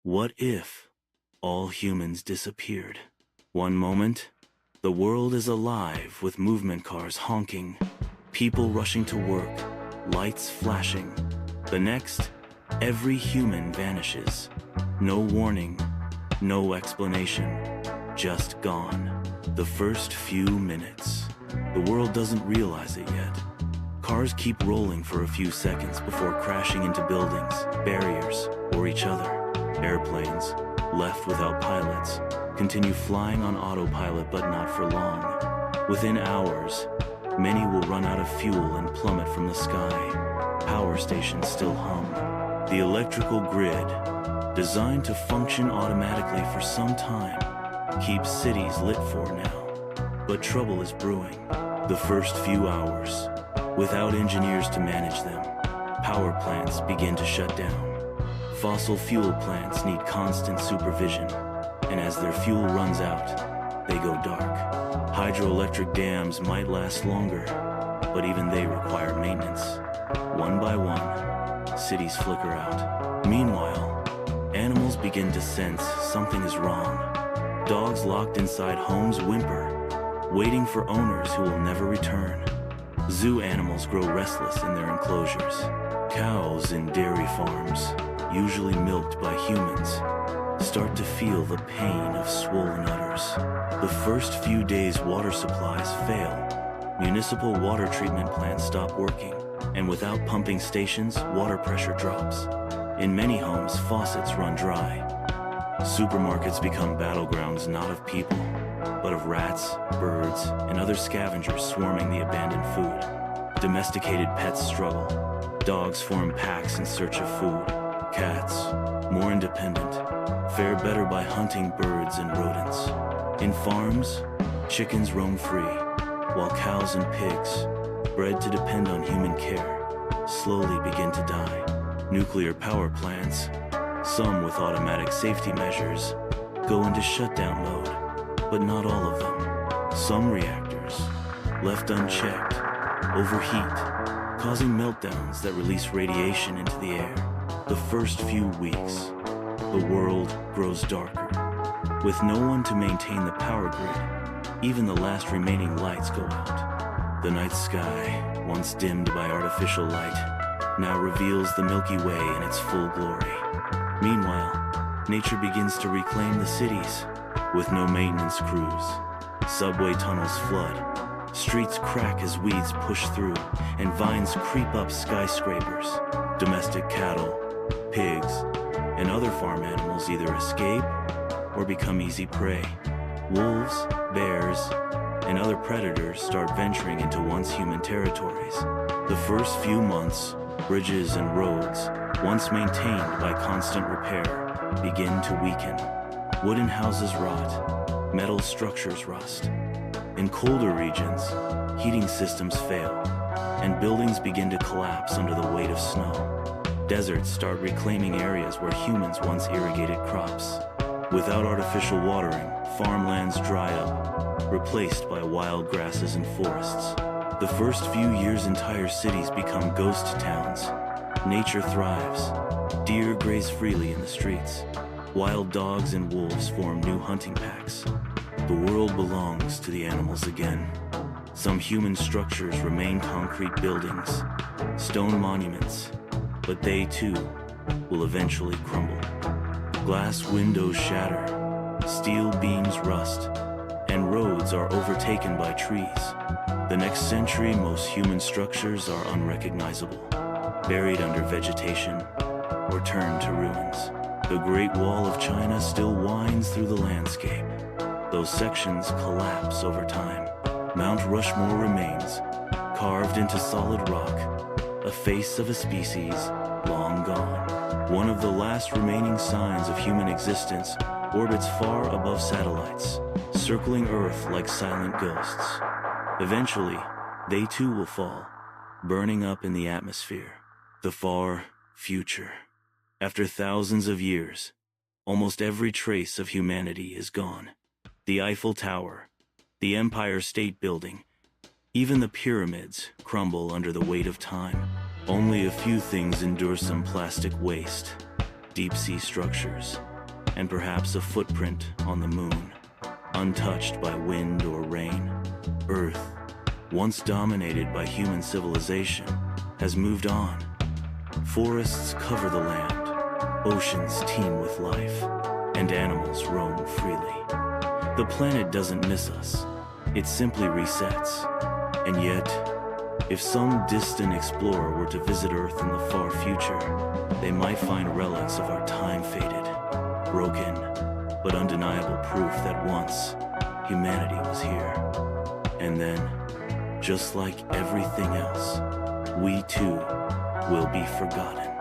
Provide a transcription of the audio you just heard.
What if all humans disappeared? One moment, the world is alive with movement cars honking, people rushing to work, lights flashing. The next, every human vanishes. No warning, no explanation, just gone. The first few minutes. The world doesn't realize it yet. Cars keep rolling for a few seconds before crashing into buildings, barriers, or each other. Airplanes, left without pilots, continue flying on autopilot but not for long. Within hours, many will run out of fuel and plummet from the sky. Power stations still hum. The electrical grid, designed to function automatically for some time, keeps cities lit for now. But trouble is brewing. The first few hours, without engineers to manage them, power plants begin to shut down. Fossil fuel plants need constant supervision, and as their fuel runs out, they go dark. Hydroelectric dams might last longer, but even they require maintenance. One by one, cities flicker out. Meanwhile, animals begin to sense something is wrong. Dogs locked inside homes whimper, waiting for owners who will never return. Zoo animals grow restless in their enclosures. Cows in dairy farms, usually milked by humans, start to feel the pain of swollen udders. The first few days water supplies fail. Municipal water treatment plants stop working, and without pumping stations, water pressure drops. In many homes, faucets run dry. Supermarkets become battlegrounds not of people, but of rats, birds, and other scavengers swarming the abandoned food. Domesticated pets struggle. Dogs form packs in search of food. Cats, more independent, fare better by hunting birds and rodents. In farms, chickens roam free, while cows and pigs, bred to depend on human care, slowly begin to die. Nuclear power plants, some with automatic safety measures, go into shutdown mode, but not all of them. Some reactors, left unchecked, overheat, causing meltdowns that release radiation into the air. The first few weeks, the world grows darker. With no one to maintain the power grid, even the last remaining lights go out. The night sky, once dimmed by artificial light, now reveals the Milky Way in its full glory. Meanwhile, nature begins to reclaim the cities, with no maintenance crews. Subway tunnels flood, streets crack as weeds push through, and vines creep up skyscrapers. Domestic cattle, pigs, and other farm animals either escape or become easy prey. Wolves, bears, and other predators start venturing into once human territories. The first few months, bridges and roads, once maintained by constant repair, begin to weaken. Wooden houses rot, metal structures rust. In colder regions, heating systems fail, and buildings begin to collapse under the weight of snow. Deserts start reclaiming areas where humans once irrigated crops. Without artificial watering, farmlands dry up, replaced by wild grasses and forests. The first few years, entire cities become ghost towns. Nature thrives. Deer graze freely in the streets. Wild dogs and wolves form new hunting packs. The world belongs to the animals again. Some human structures remain concrete buildings, stone monuments, but they too will eventually crumble. Glass windows shatter, steel beams rust, and roads are overtaken by trees. The next century, most human structures are unrecognizable, buried under vegetation, or turned to ruins. The Great Wall of China still winds through the landscape. Those sections collapse over time. Mount Rushmore remains, carved into solid rock, a face of a species long gone. One of the last remaining signs of human existence orbits far above satellites, circling Earth like silent ghosts. Eventually, they too will fall, burning up in the atmosphere. The far future. After thousands of years, almost every trace of humanity is gone. The Eiffel Tower, the Empire State Building, even the pyramids crumble under the weight of time. Only a few things endure some plastic waste. Deep-sea structures, and perhaps a footprint on the moon, untouched by wind or rain. Earth, once dominated by human civilization, has moved on. Forests cover the land, oceans teem with life, and animals roam freely. The planet doesn't miss us, it simply resets. And yet, if some distant explorer were to visit Earth in the far future, they might find relics of our time-faded, broken, but undeniable proof that once humanity was here. And then, just like everything else, we too will be forgotten.